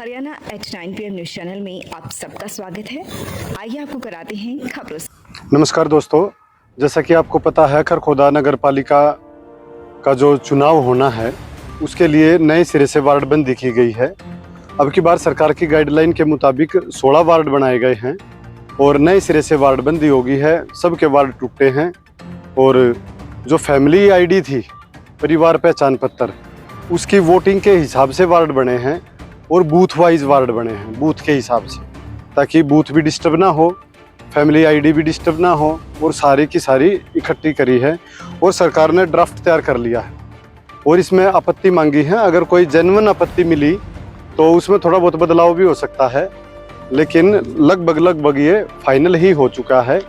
Haryana H9 PM news channel में आप सबका स्वागत है। आइए आपको कराते हैं खबरों से। नमस्कार दोस्तों, जैसा कि आपको पता है खरखोदा नगर पालिका का जो चुनाव होना है उसके लिए नए सिरे से वार्डबंदी की गई है। अब की बार सरकार की गाइडलाइन के मुताबिक 16 वार्ड बनाए गए हैं और नए सिरे से वार्डबंदी होगी है। सबके वार्ड टूटे हैं और जो फैमिली आईडी थी, परिवार पहचान पत्र, उसकी वोटिंग के हिसाब से वार्ड बने हैं और बूथ वाइज वार्ड बने हैं, बूथ के हिसाब से, ताकि बूथ भी डिस्टर्ब ना हो, फैमिली आईडी भी डिस्टर्ब ना हो, और सारी की सारी इकट्ठी करी है और सरकार ने ड्राफ्ट तैयार कर लिया है और इसमें आपत्ति मांगी है। अगर कोई जेन्युइन आपत्ति मिली तो उसमें थोड़ा बहुत बदलाव भी हो सकता है, लेकिन लगभग ये फाइनल ही हो चुका है।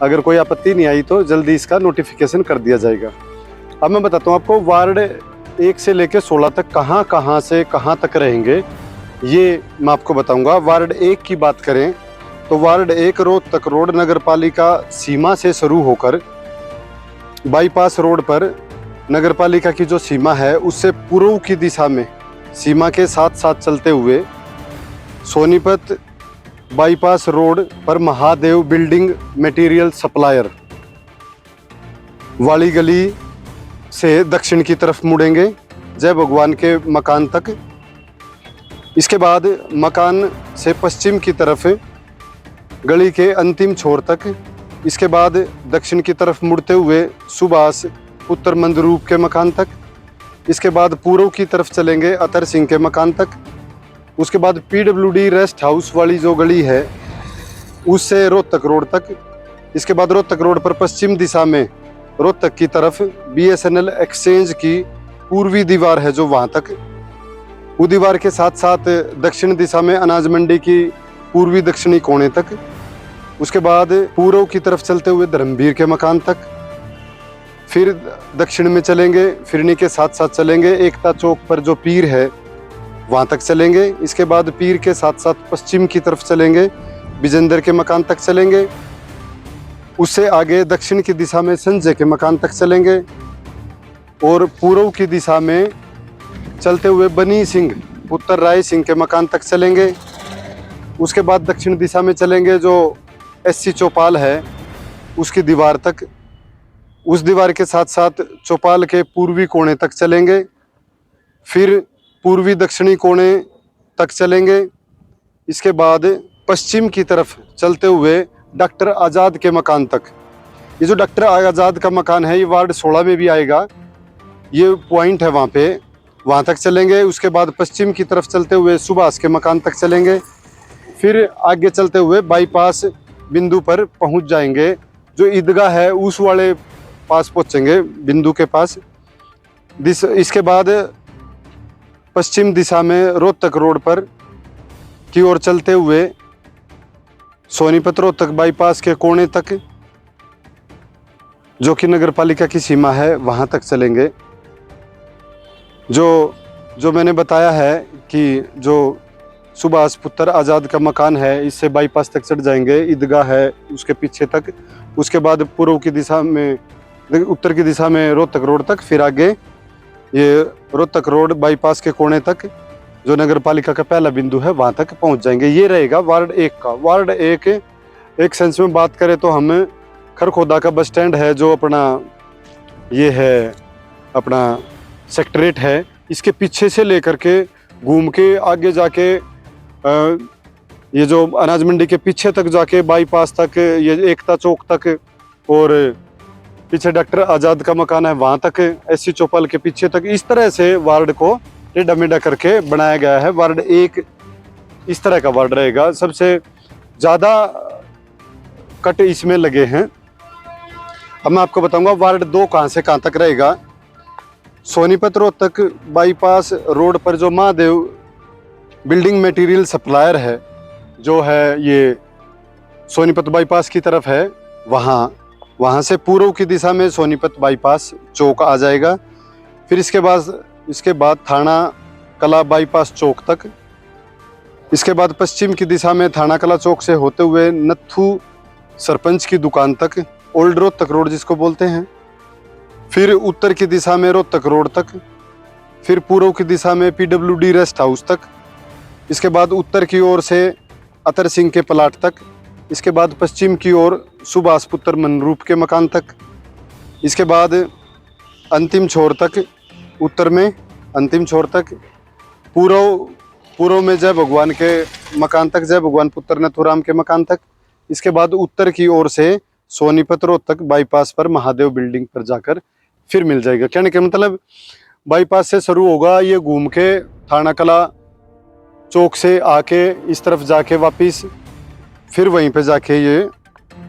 अगर कोई आपत्ति नहीं आई तो जल्दी इसका नोटिफिकेशन कर दिया जाएगा। अब मैं बताता हूँ आपको वार्ड 1 से लेकर 16 तक कहाँ से कहाँ तक रहेंगे, ये मैं आपको बताऊंगा। वार्ड 1 की बात करें तो वार्ड 1 रोहतक रोड नगर पालिका सीमा से शुरू होकर बाईपास रोड पर नगर पालिका की जो सीमा है उससे पूर्व की दिशा में सीमा के साथ साथ चलते हुए सोनीपत बाईपास रोड पर महादेव बिल्डिंग मटेरियल सप्लायर वाली गली से दक्षिण की तरफ मुड़ेंगे जय भगवान के मकान तक। इसके बाद मकान से पश्चिम की तरफ गली के अंतिम छोर तक। इसके बाद दक्षिण की तरफ मुड़ते हुए सुभाष पुत्र मंदरूप के मकान तक। इसके बाद पूर्व की तरफ चलेंगे अतर सिंह के मकान तक। उसके बाद PWD रेस्ट हाउस वाली जो गली है उससे रोहतक रोड तक। इसके बाद रोहतक रोड पर पश्चिम दिशा में रोहतक की तरफ BSNL एक्सचेंज की पूर्वी दीवार है जो वहां तक। वो दीवार के साथ साथ दक्षिण दिशा में अनाज मंडी की पूर्वी दक्षिणी कोने तक। उसके बाद पूर्व की तरफ चलते हुए धर्मवीर के मकान तक। फिर दक्षिण में चलेंगे, फिरनी के साथ साथ चलेंगे एकता चौक पर जो पीर है वहां तक चलेंगे। इसके बाद पीर के साथ साथ पश्चिम की तरफ चलेंगे, विजेंद्र के मकान तक चलेंगे। उससे आगे दक्षिण की दिशा में संजय के मकान तक चलेंगे और पूर्व की दिशा में चलते हुए बनी सिंह पुत्र राय सिंह के मकान तक चलेंगे। उसके बाद दक्षिण दिशा में चलेंगे जो SC चौपाल है उसकी दीवार तक। उस दीवार के साथ साथ चौपाल के पूर्वी कोने तक चलेंगे, फिर पूर्वी दक्षिणी कोने तक चलेंगे। इसके बाद पश्चिम की तरफ चलते हुए डॉक्टर आज़ाद के मकान तक। ये जो डॉक्टर आज़ाद का मकान है ये वार्ड 16 में भी आएगा, ये पॉइंट है वहाँ तक चलेंगे। उसके बाद पश्चिम की तरफ चलते हुए सुभाष के मकान तक चलेंगे, फिर आगे चलते हुए बाईपास बिंदु पर पहुँच जाएंगे। जो ईदगाह है उस वाले पास पहुँचेंगे बिंदु के पास। इसके बाद पश्चिम दिशा में रोहतक रोड पर की ओर चलते हुए सोनीपत रोहतक बाईपास के कोने तक जो कि नगर पालिका की सीमा है वहां तक चलेंगे। जो मैंने बताया है कि जो सुभाष पुत्र आज़ाद का मकान है इससे बाईपास तक चढ़ जाएंगे, ईदगाह है उसके पीछे तक। उसके बाद पूर्व की दिशा में, उत्तर की दिशा में रोहतक रोड तक, फिर आगे ये रोहतक रोड बाईपास के कोने तक जो नगर पालिका का पहला बिंदु है वहां तक पहुंच जाएंगे। ये रहेगा वार्ड 1 का। वार्ड 1 एक सेंस में बात करें तो हम खरखोदा का बस स्टैंड है जो अपना ये है अपना सेक्रेटरीट है, इसके पीछे से लेकर के घूम के आगे जाके ये जो अनाज मंडी के पीछे तक जाके बाईपास तक, ये एकता चौक तक, और पीछे डॉक्टर आज़ाद का मकान है वहां तक, SC चौपाल के पीछे तक। इस तरह से वार्ड को टेढ़ा मेढ़ा करके बनाया गया है। वार्ड 1 इस तरह का वार्ड रहेगा। सबसे ज़्यादा कट इसमें लगे हैं। अब मैं आपको बताऊंगा वार्ड 2 कहाँ से कहाँ तक रहेगा। सोनीपत रोहतक बाईपास रोड पर जो महादेव बिल्डिंग मटेरियल सप्लायर है जो है ये सोनीपत बाईपास की तरफ है, वहाँ से पूर्व की दिशा में सोनीपत बाईपास चौक आ जाएगा। फिर इसके बाद थाना कला बाईपास चौक तक। इसके बाद पश्चिम की दिशा में थाना कला चौक से होते हुए नत्थू सरपंच की दुकान तक, ओल्ड रोहतक रोड जिसको बोलते हैं। फिर उत्तर की दिशा में रोहतक रोड तक, फिर पूर्व की दिशा में PWD रेस्ट हाउस तक। इसके बाद उत्तर की ओर से अतर सिंह के प्लाट तक, इसके बाद पश्चिम की ओर सुभाष पुत्र मनरूप के मकान तक, इसके बाद अंतिम छोर तक, उत्तर में अंतिम छोर तक, पूर्व में जय भगवान के मकान तक, जय भगवान पुत्र नथुराम के मकान तक। इसके बाद उत्तर की ओर से सोनीपत रोहतक बाईपास पर महादेव बिल्डिंग पर जाकर फिर मिल जाएगा। कहने के मतलब बाईपास से शुरू होगा, ये घूम के थाना कला चौक से आके इस तरफ जाके वापिस फिर वहीं पे जाके ये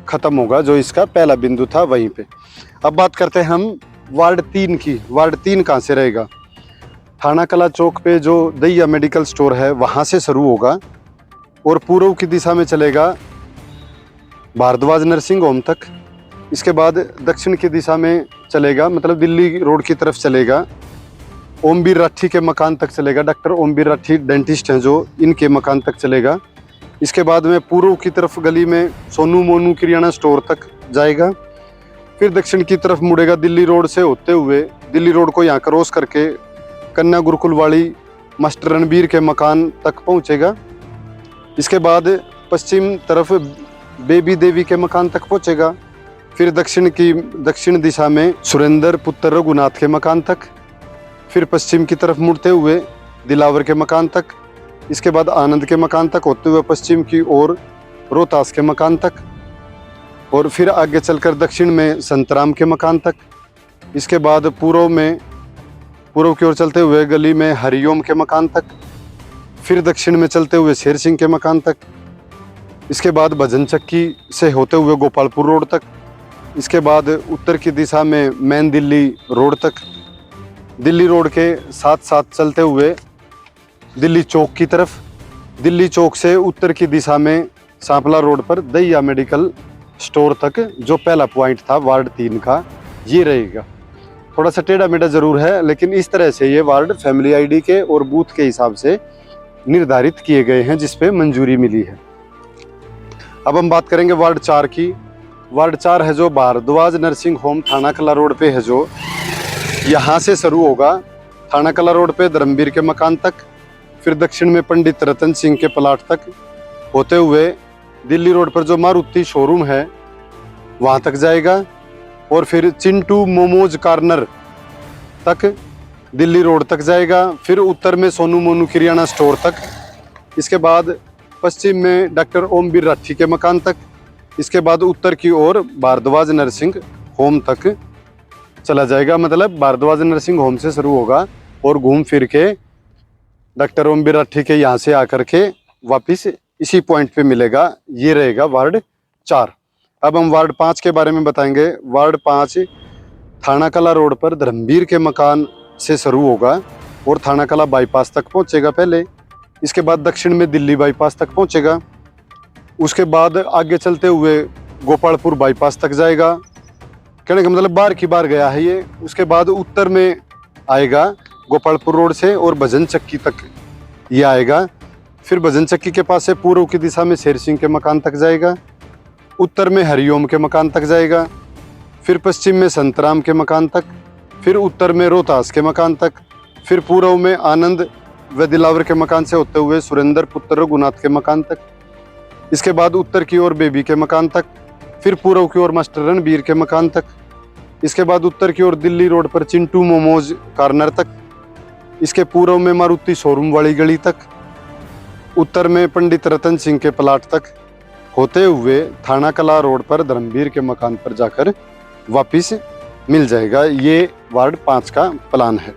खत्म होगा, जो इसका पहला बिंदु था वहीं पे। अब बात करते हैं हम वार्ड 3 की। वार्ड 3 कहाँ से रहेगा? थाना कला चौक पे जो दैया मेडिकल स्टोर है वहाँ से शुरू होगा और पूर्व की दिशा में चलेगा भारद्वाज नर्सिंग होम तक। इसके बाद दक्षिण की दिशा में चलेगा, मतलब दिल्ली रोड की तरफ चलेगा, ओमबीर राठी के मकान तक चलेगा। डॉक्टर ओमबीर राठी डेंटिस्ट हैं जो, इनके मकान तक चलेगा। इसके बाद में पूर्व की तरफ गली में सोनू मोनू किराना स्टोर तक जाएगा। फिर दक्षिण की तरफ मुड़ेगा, दिल्ली रोड से होते हुए दिल्ली रोड को यहाँ क्रॉस करके कन्या गुरुकुल वाली मास्टर रणबीर के मकान तक पहुँचेगा। इसके बाद पश्चिम तरफ बेबी देवी के मकान तक पहुँचेगा। फिर दक्षिण दिशा में सुरेंद्र पुत्र रघुनाथ के मकान तक, फिर पश्चिम की तरफ मुड़ते हुए दिलावर के मकान तक, इसके बाद आनंद के मकान तक होते हुए पश्चिम की ओर रोहतास के मकान तक, और फिर आगे चलकर दक्षिण में संतराम के मकान तक। इसके बाद पूर्व की ओर चलते हुए गली में हरिओम के मकान तक, फिर दक्षिण में चलते हुए शेर सिंह के मकान तक। इसके बाद भजन चक्की से होते हुए गोपालपुर रोड तक। इसके बाद उत्तर की दिशा में मेन दिल्ली रोड तक, दिल्ली रोड के साथ साथ चलते हुए दिल्ली चौक की तरफ, दिल्ली चौक से उत्तर की दिशा में सांपला रोड पर दैया मेडिकल स्टोर तक, जो पहला पॉइंट था वार्ड 3 का, ये रहेगा। थोड़ा सा टेढ़ा मेढ़ा जरूर है, लेकिन इस तरह से ये वार्ड फैमिली आईडी के और बूथ के हिसाब से निर्धारित किए गए हैं, जिसपे मंजूरी मिली है। अब हम बात करेंगे वार्ड 4 की। वार्ड 4 है जो भारद्वाज नर्सिंग होम थाना कला रोड पे है, जो यहाँ से शुरू होगा थाना कला रोड पे धर्मवीर के मकान तक, फिर दक्षिण में पंडित रतन सिंह के प्लाट तक होते हुए दिल्ली रोड पर जो मारुति शोरूम है वहाँ तक जाएगा, और फिर चिंटू मोमोज कॉर्नर तक दिल्ली रोड तक जाएगा। फिर उत्तर में सोनू मोनू किराना स्टोर तक। इसके बाद पश्चिम में डॉक्टर ओमबीर राठी के मकान तक। इसके बाद उत्तर की ओर भारद्वाज नर्सिंग होम तक चला जाएगा, मतलब भारद्वाज नर्सिंग होम से शुरू होगा और घूम फिर के डॉक्टर ओमबीर राठी के यहाँ से आकर के वापिस इसी पॉइंट पे मिलेगा। ये रहेगा वार्ड 4। अब हम वार्ड 5 के बारे में बताएंगे। वार्ड 5 थाना कला रोड पर धर्मवीर के मकान से शुरू होगा और थाना कला बाईपास तक पहुंचेगा पहले। इसके बाद दक्षिण में दिल्ली बाईपास तक पहुंचेगा। उसके बाद आगे चलते हुए गोपालपुर बाईपास तक जाएगा। कहने का मतलब बार की बार गया है ये। उसके बाद उत्तर में आएगा गोपालपुर रोड से और भजन चक्की तक ये आएगा। फिर भजन चक्की के पास से पूर्व की दिशा में शेर सिंह के मकान तक जाएगा। उत्तर में हरिओम के मकान तक जाएगा। फिर पश्चिम में संतराम के मकान तक। फिर उत्तर में रोहतास के मकान तक। फिर पूर्व में आनंद व दिलावर के मकान से होते हुए सुरेंद्र पुत्र रघुनाथ के मकान तक। इसके बाद उत्तर की ओर बेबी के मकान तक। फिर पूर्व की ओर मास्टर रणबीर के मकान तक। इसके बाद उत्तर की ओर दिल्ली रोड पर चिंटू मोमोज कॉर्नर तक। इसके पूर्व में मारुति शोरूम वाली गली तक। उत्तर में पंडित रतन सिंह के प्लाट तक होते हुए थाना कला रोड पर धर्मवीर के मकान पर जाकर वापिस मिल जाएगा। ये वार्ड 5 का प्लान है।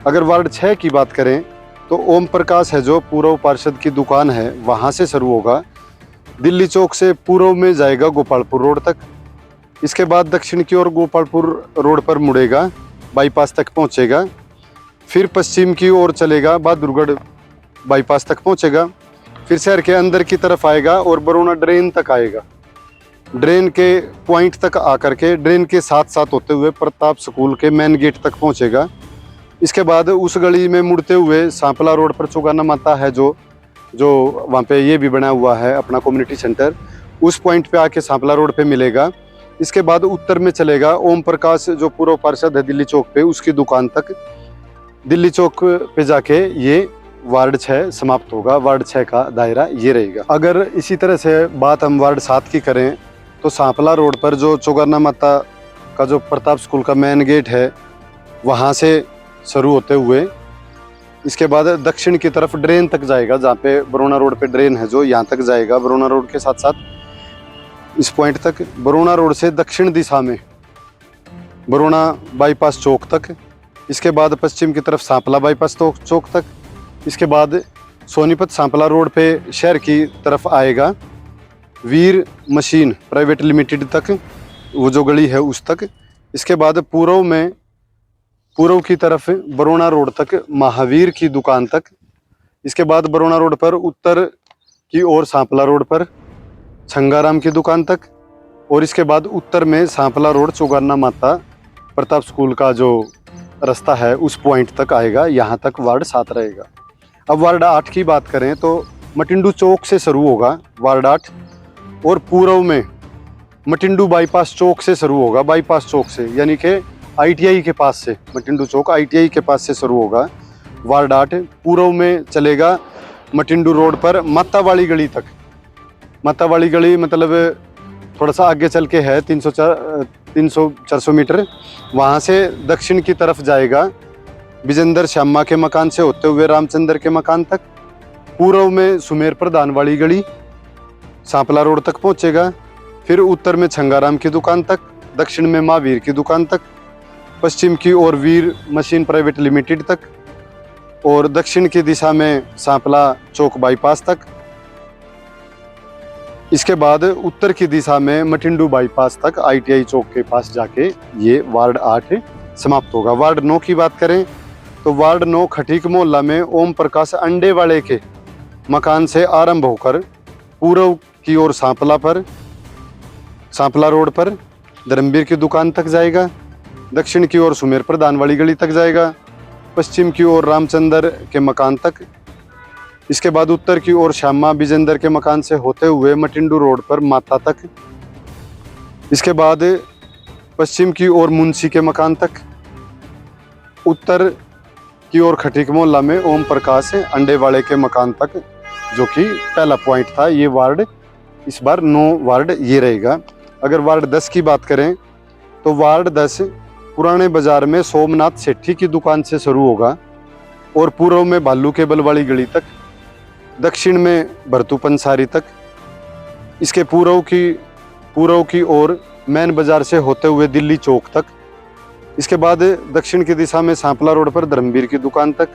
अगर वार्ड 6 की बात करें तो ओम प्रकाश है जो पूर्व पार्षद की दुकान है, वहाँ से शुरू होगा। दिल्ली चौक से पूर्व में जाएगा गोपालपुर रोड तक। इसके बाद दक्षिण की ओर गोपालपुर रोड पर मुड़ेगा, बाईपास तक पहुँचेगा। फिर पश्चिम की ओर चलेगा, बहादुरगढ़ बाईपास तक पहुँचेगा। फिर शहर के अंदर की तरफ आएगा और बरोना ड्रेन तक आएगा। ड्रेन के पॉइंट तक आकर के ड्रेन के साथ साथ होते हुए प्रताप स्कूल के मेन गेट तक पहुँचेगा। इसके बाद उस गली में मुड़ते हुए सांपला रोड पर चौगाना माता है जो वहाँ पे ये भी बना हुआ है अपना कम्युनिटी सेंटर, उस पॉइंट पे आके सांपला रोड पे मिलेगा। इसके बाद उत्तर में चलेगा ओम प्रकाश जो पूर्व पार्षद है दिल्ली चौक पे, उसकी दुकान तक। दिल्ली चौक पे जाके ये वार्ड 6 समाप्त होगा। वार्ड 6 का दायरा ये रहेगा। अगर इसी तरह से बात हम वार्ड 7 की करें तो सांपला रोड पर जो चौगाना माता का जो प्रताप स्कूल का मेन गेट है वहाँ से शुरू होते हुए इसके बाद दक्षिण की तरफ ड्रेन तक जाएगा, जहाँ पे बरोना रोड पे ड्रेन है जो यहाँ तक जाएगा। बरोना रोड के साथ साथ इस पॉइंट तक, बरोना रोड से दक्षिण दिशा में बरोना बाईपास चौक तक, इसके बाद पश्चिम की तरफ सांपला बाईपास चौक तक, इसके बाद सोनीपत सांपला रोड पे शहर की तरफ आएगा वीर मशीन प्राइवेट लिमिटेड तक, वो जो गली है उस तक। इसके बाद पूर्व की तरफ बरोना रोड तक महावीर की दुकान तक। इसके बाद बरोना रोड पर उत्तर की ओर सांपला रोड पर छंगाराम की दुकान तक, और इसके बाद उत्तर में सांपला रोड चौगाना माता प्रताप स्कूल का जो रास्ता है उस पॉइंट तक आएगा। यहाँ तक वार्ड 7 रहेगा। अब वार्ड 8 की बात करें तो मटिंडू चौक से शुरू होगा वार्ड 8, और पूर्व में मटिंडू बाईपास चौक से शुरू होगा। बाईपास चौक से यानी कि ITI के पास से, मटिंडू चौक ITI के पास से शुरू होगा वार्ड 8। पूर्व में चलेगा मटिंडू रोड पर माता वाली गली तक। माता वाली गली मतलब थोड़ा सा आगे चल के है 300-400 मीटर। वहाँ से दक्षिण की तरफ जाएगा विजेंद्र श्यामा के मकान से होते हुए रामचंद्र के मकान तक। पूर्व में सुमेर प्रधान वाली गली सांपला रोड तक पहुँचेगा। फिर उत्तर में छंगाराम की दुकान तक, दक्षिण में महावीर की दुकान तक, पश्चिम की ओर वीर मशीन प्राइवेट लिमिटेड तक, और दक्षिण की दिशा में सांपला चौक बाईपास तक। इसके बाद उत्तर की दिशा में मटिंडू बाईपास तक ITI चौक के पास जाके ये वार्ड 8 समाप्त होगा। वार्ड 9 की बात करें तो वार्ड 9 खटीक मोहल्ला में ओम प्रकाश अंडे वाले के मकान से आरंभ होकर पूर्व की ओर सांपला रोड पर धर्मवीर की दुकान तक जाएगा, दक्षिण की ओर सुमेर प्रधान वाली गली तक जाएगा, पश्चिम की ओर रामचंद्र के मकान तक। इसके बाद उत्तर की ओर श्यामा विजेंद्र के मकान से होते हुए मटिंडू रोड पर माता तक। इसके बाद पश्चिम की ओर मुंशी के मकान तक। उत्तर की ओर खटीक मोहल्ला में ओम प्रकाश अंडे वाले के मकान तक, जो कि पहला पॉइंट था। ये वार्ड इस बार 9 वार्ड ये रहेगा। अगर वार्ड 10 की बात करें तो वार्ड 10 पुराने बाजार में सोमनाथ सेठी की दुकान से शुरू होगा और पूर्व में भालू केबल वाली गली तक, दक्षिण में भरतू पंसारी तक। इसके पूर्व की ओर मैन बाजार से होते हुए दिल्ली चौक तक। इसके बाद दक्षिण की दिशा में सांपला रोड पर धर्मवीर की दुकान तक।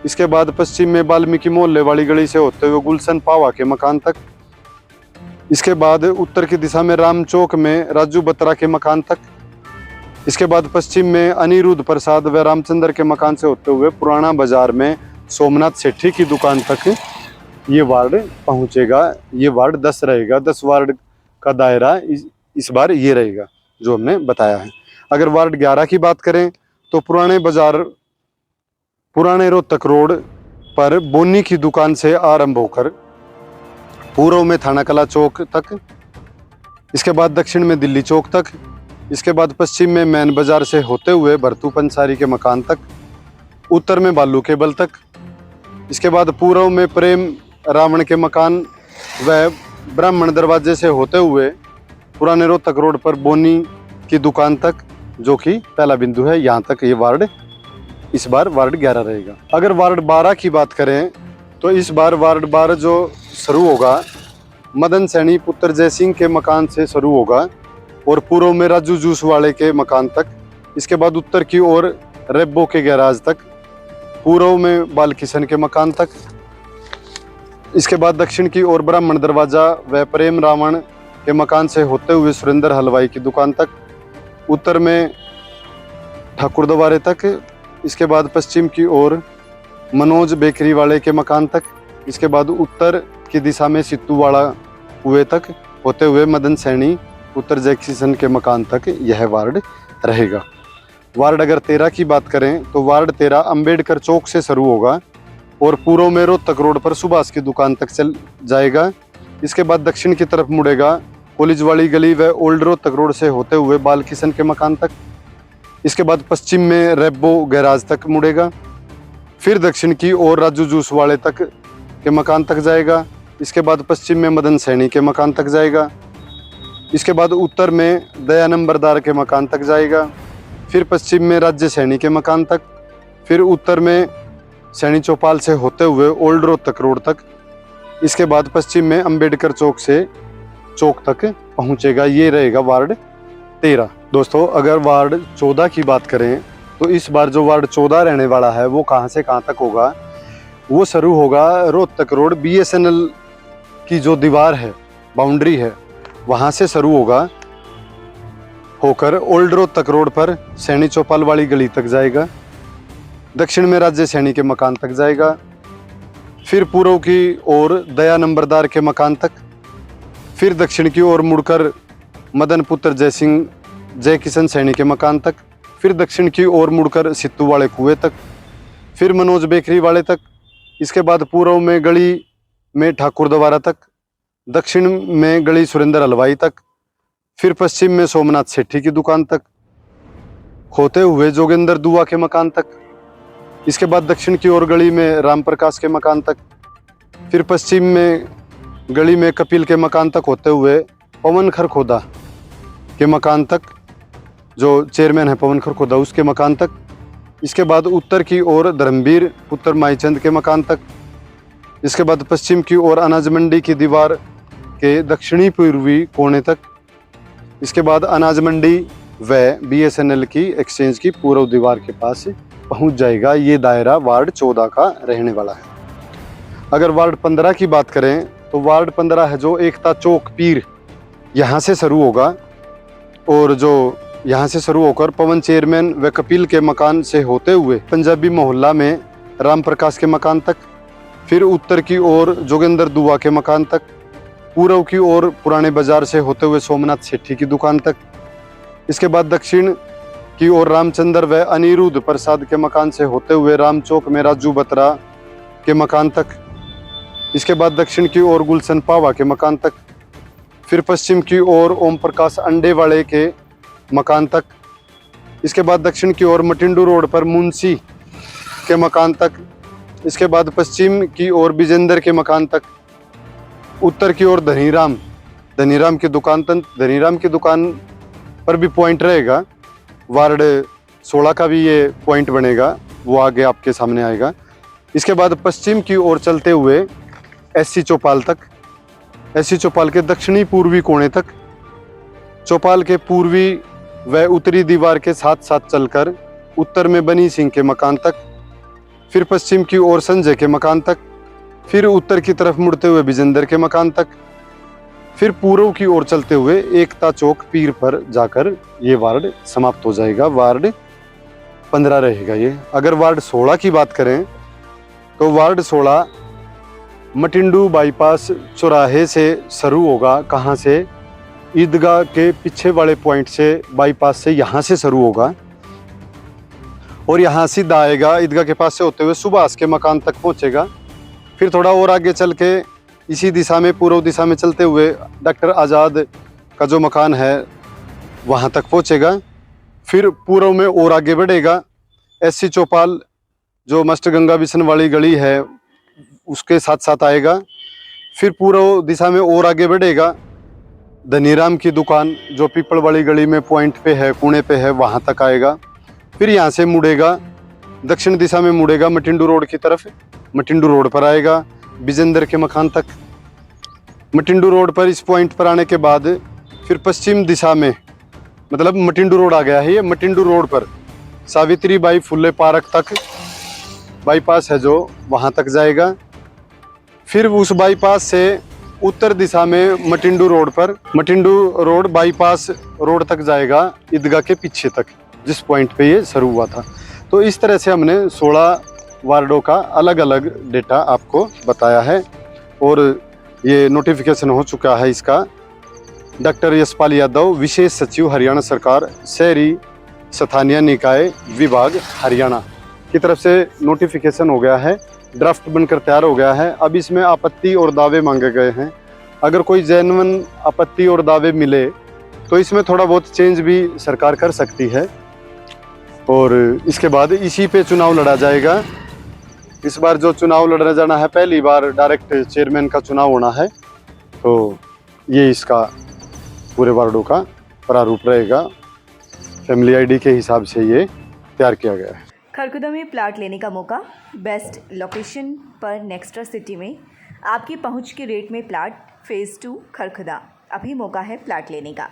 इसके बाद पश्चिम में वाल्मीकि मोहल्ले वाली गली से होते हुए गुलशन पावा के मकान तक। इसके बाद उत्तर की दिशा में राम चौक में राजू बत्रा के मकान तक। इसके बाद पश्चिम में अनिरुद्ध प्रसाद व रामचंद्र के मकान से होते हुए पुराना बाजार में सोमनाथ सेठी की दुकान तक ये वार्ड पहुंचेगा। ये वार्ड 10 रहेगा। 10 वार्ड का दायरा इस बार ये रहेगा जो हमने बताया है। अगर वार्ड 11 की बात करें तो पुराने रोहतक रोड पर बोनी की दुकान से आरंभ होकर पूर्व में थाना कला चौक तक, इसके बाद दक्षिण में दिल्ली चौक तक, इसके बाद पश्चिम में मैन बाजार से होते हुए भरतू पंसारी के मकान तक, उत्तर में बालू केबल तक, इसके बाद पूर्व में प्रेम रावण के मकान व ब्राह्मण दरवाजे से होते हुए पुराने रोहतक रोड पर बोनी की दुकान तक, जो कि पहला बिंदु है। यहाँ तक ये वार्ड इस बार वार्ड 11 रहेगा। अगर वार्ड 12 की बात करें तो इस बार वार्ड 12 जो शुरू होगा मदन सैनी पुत्र जय सिंह के मकान से शुरू होगा और पूर्व में राजू जूस वाले के मकान तक। इसके बाद उत्तर की ओर रेब्बो के गैराज तक, पूर्व में बालकिशन के मकान तक। इसके बाद दक्षिण की ओर ब्राह्मण दरवाजा व प्रेम रावण के मकान से होते हुए सुरेंद्र हलवाई की दुकान तक, उत्तर में ठाकुर द्वारे तक। इसके बाद पश्चिम की ओर मनोज बेकरी वाले के मकान तक। इसके बाद उत्तर की दिशा में सित्तू वाला कुएं तक होते हुए मदन सैनी उत्तर जैक्सीसन के मकान तक यह वार्ड रहेगा। वार्ड अगर 13 की बात करें तो वार्ड 13 अंबेडकर चौक से शुरू होगा और पूर्व में रोहतक रोड पर सुभाष की दुकान तक चल जाएगा। इसके बाद दक्षिण की तरफ मुड़ेगा कॉलेज वाली गली व ओल्ड रोहतक रोड से होते हुए बालकिशन के मकान तक। इसके बाद पश्चिम में रेब्बो गैराज तक मुड़ेगा। फिर दक्षिण की ओर राजू जूस वाले तक के मकान तक जाएगा। इसके बाद पश्चिम में मदन सैनी के मकान तक जाएगा। इसके बाद उत्तर में दया नंबरदार के मकान तक जाएगा। फिर पश्चिम में राज्य सैनी के मकान तक। फिर उत्तर में सैनी चौपाल से होते हुए ओल्ड रोहतक रोड तक। इसके बाद पश्चिम में अंबेडकर चौक से चौक तक पहुंचेगा। ये रहेगा वार्ड 13। दोस्तों, अगर वार्ड 14 की बात करें तो इस बार जो वार्ड 14 रहने वाला है वो कहां से कहां तक होगा? वो शुरू होगा रोहतक रोड BSNL की जो दीवार है, बाउंड्री है, वहां से शुरू होगा होकर ओल्ड रोहतक रोड पर सैनी चौपाल वाली गली तक जाएगा। दक्षिण में राज्य सैनी के मकान तक जाएगा। फिर पूर्व की ओर दया नंबरदार के मकान तक। फिर दक्षिण की ओर मुड़कर मदन पुत्र जय किशन सैनी के मकान तक। फिर दक्षिण की ओर मुड़कर सित्तू वाले कुएं तक। फिर मनोज बेकरी वाले तक। इसके बाद पूर्व में गली में ठाकुर द्वारा तक। दक्षिण में गली सुरेंद्र हलवाई तक। फिर पश्चिम में सोमनाथ सेठी की दुकान तक होते हुए जोगेंद्र दुआ के मकान तक। इसके बाद दक्षिण की ओर गली में राम प्रकाश के मकान तक। फिर पश्चिम में गली में कपिल के मकान तक होते हुए पवन खरखोदा के मकान तक, जो चेयरमैन है पवन खरखोदा, उसके मकान तक। इसके बाद उत्तर की ओर धर्मवीर पुत्र माईचंद के मकान तक। इसके बाद पश्चिम की ओर अनाज मंडी की दीवार के दक्षिणी पूर्वी कोने तक। इसके बाद अनाज मंडी व BSNL की एक्सचेंज की पूर्व दीवार के पास पहुंच जाएगा। ये दायरा वार्ड 14 का रहने वाला है। अगर वार्ड 15 की बात करें तो वार्ड 15 है जो एकता चौक पीर, यहाँ से शुरू होगा और जो यहाँ से शुरू होकर पवन चेयरमैन व कपिल के मकान से होते हुए पंजाबी मोहल्ला में राम प्रकाश के मकान तक। फिर उत्तर की ओर जोगेंद्र दुआ के मकान तक। पूर्व की ओर पुराने बाजार से होते हुए सोमनाथ सेठी की दुकान तक। इसके बाद दक्षिण की ओर रामचंद्र व अनिरुद्ध प्रसाद के मकान से होते हुए राम चौक में राजू बत्रा के मकान तक। इसके बाद दक्षिण की ओर गुलशन पावा के मकान तक। फिर पश्चिम की ओर ओम प्रकाश अंडे वाले के मकान तक। इसके बाद दक्षिण की ओर मटिंडू रोड पर मुंशी के मकान तक। इसके बाद पश्चिम की ओर विजेंद्र के मकान तक। उत्तर की ओर धनीराम की दुकान तक। धनीराम की दुकान पर भी पॉइंट रहेगा। वार्ड 16 का भी ये पॉइंट बनेगा, वो आगे आपके सामने आएगा। इसके बाद पश्चिम की ओर चलते हुए SC चौपाल तक। SC चौपाल के दक्षिणी पूर्वी कोने तक। चौपाल के पूर्वी व उत्तरी दीवार के साथ साथ चलकर उत्तर में बनी सिंह के मकान तक। फिर पश्चिम की ओर संजय के मकान तक। फिर उत्तर की तरफ मुड़ते हुए विजेंद्र के मकान तक। फिर पूर्व की ओर चलते हुए एकता चौक पीर पर जाकर ये वार्ड समाप्त हो जाएगा। वार्ड 15 रहेगा ये। अगर वार्ड 16 की बात करें तो वार्ड 16 मटिंडू बाईपास चौराहे से शुरू होगा। कहाँ से? ईदगाह के पीछे वाले पॉइंट से, बाईपास से, यहाँ से शुरू होगा और यहाँ सीधा आएगा। ईदगाह के पास से होते हुए सुभाष के मकान तक पहुँचेगा। फिर थोड़ा और आगे चल के इसी दिशा में, पूर्व दिशा में चलते हुए डॉक्टर आज़ाद का जो मकान है वहाँ तक पहुँचेगा। फिर पूर्व में और आगे बढ़ेगा। SC चौपाल जो मास्टर गंगा बिशन वाली गली है उसके साथ साथ आएगा। फिर पूर्व दिशा में और आगे बढ़ेगा। धनीराम की दुकान जो पीपल वाली गली में पॉइंट पे है, कोने पे है, वहाँ तक आएगा। फिर यहाँ से मुड़ेगा, दक्षिण दिशा में मुड़ेगा मटिंडू रोड की तरफ। मटिंडू रोड पर आएगा विजेंद्र के मकान तक। मटिंडू रोड पर इस पॉइंट पर आने के बाद फिर पश्चिम दिशा में, मतलब मटिंडू रोड आ गया है ये, मटिंडू रोड पर सावित्री बाई फुले पार्क तक बाईपास है जो, वहाँ तक जाएगा। फिर उस बाईपास से उत्तर दिशा में मटिंडू रोड पर, मटिंडू रोड बाईपास रोड तक जाएगा ईदगाह के पीछे तक, जिस पॉइंट पे ये शुरू हुआ था। तो इस तरह से हमने 16 वार्डों का अलग अलग डेटा आपको बताया है और ये नोटिफिकेशन हो चुका है इसका। डॉक्टर यशपाल यादव, विशेष सचिव हरियाणा सरकार, शहरी स्थानीय निकाय विभाग हरियाणा की तरफ से नोटिफिकेशन हो गया है, ड्राफ्ट बनकर तैयार हो गया है। अब इसमें आपत्ति और दावे मांगे गए हैं। अगर कोई जेन्युइन आपत्ति और दावे मिले तो इसमें थोड़ा बहुत चेंज भी सरकार कर सकती है और इसके बाद इसी पे चुनाव लड़ा जाएगा। इस बार जो चुनाव लड़ने जाना है, पहली बार डायरेक्ट चेयरमैन का चुनाव होना है, तो ये इसका पूरे वार्डों का प्रारूप रहेगा। फैमिली आईडी के हिसाब से ये तैयार किया गया है। खरखुदा में प्लाट लेने का मौका, बेस्ट लोकेशन पर नेक्स्ट्रा सिटी में आपकी पहुंच के रेट में प्लाट, फेज़ 2 खरखुदा। अभी मौका है प्लाट लेने का।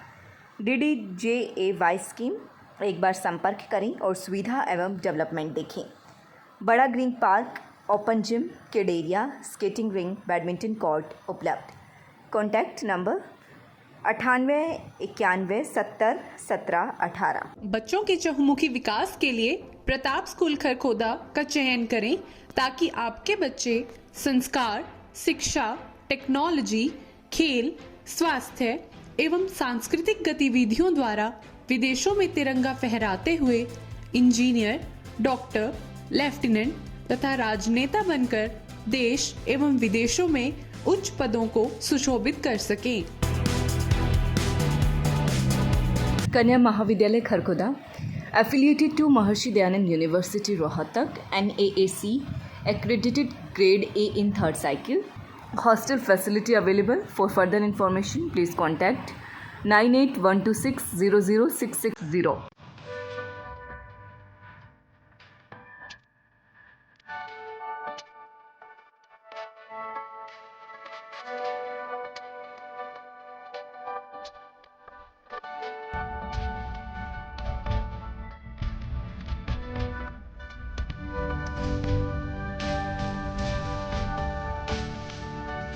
DDJAY स्कीम, एक बार संपर्क करें और सुविधा एवं डेवलपमेंट देखें। बड़ा green park, open gym, kid area, skating ring, badminton court उपलब्ध। Contact number 98 91 70 17 18। बच्चों के चहुमुखी विकास के लिए प्रताप स्कूल खरखोदा का चयन करें ताकि आपके बच्चे संस्कार, शिक्षा, टेक्नोलॉजी, खेल, स्वास्थ्य एवं सांस्कृतिक गतिविधियों द्वारा विदेशों में तिरंगा फहराते हुए इंजीनियर, डॉक्टर, लेफ्टिनेंट तथा राजनेता बनकर देश एवं विदेशों में उच्च पदों को सुशोभित कर सकें। कन्या महाविद्यालय Kharkhoda, affiliated to Maharishi Dayanand University Rohtak, NAAC accredited grade A in 3rd cycle. Hostel facility available. For further information, please contact 9812600660.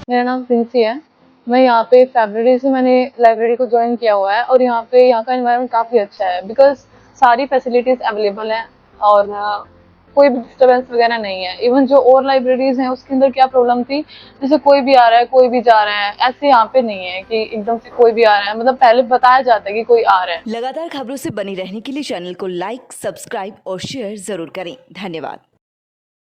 मेरा नाम प्रिंसी है। मैं यहाँ पे फरवरी से मैंने लाइब्रेरी को ज्वाइन किया हुआ है और यहाँ का एनवायरनमेंट काफ़ी अच्छा है बिकॉज सारी फैसिलिटीज़ अवेलेबल हैं और कोई भी डिस्टर्बेंस वगैरह नहीं है। इवन जो और लाइब्रेरीज हैं उसके अंदर क्या प्रॉब्लम थी, जैसे कोई भी आ रहा है कोई भी जा रहा है, ऐसे यहाँ पे नहीं है कि एकदम से कोई भी आ रहा है, मतलब पहले बताया जाता है कि कोई आ रहा है। लगातार खबरों से बनी रहने के लिए चैनल को लाइक, सब्सक्राइब और शेयर जरूर करें। धन्यवाद।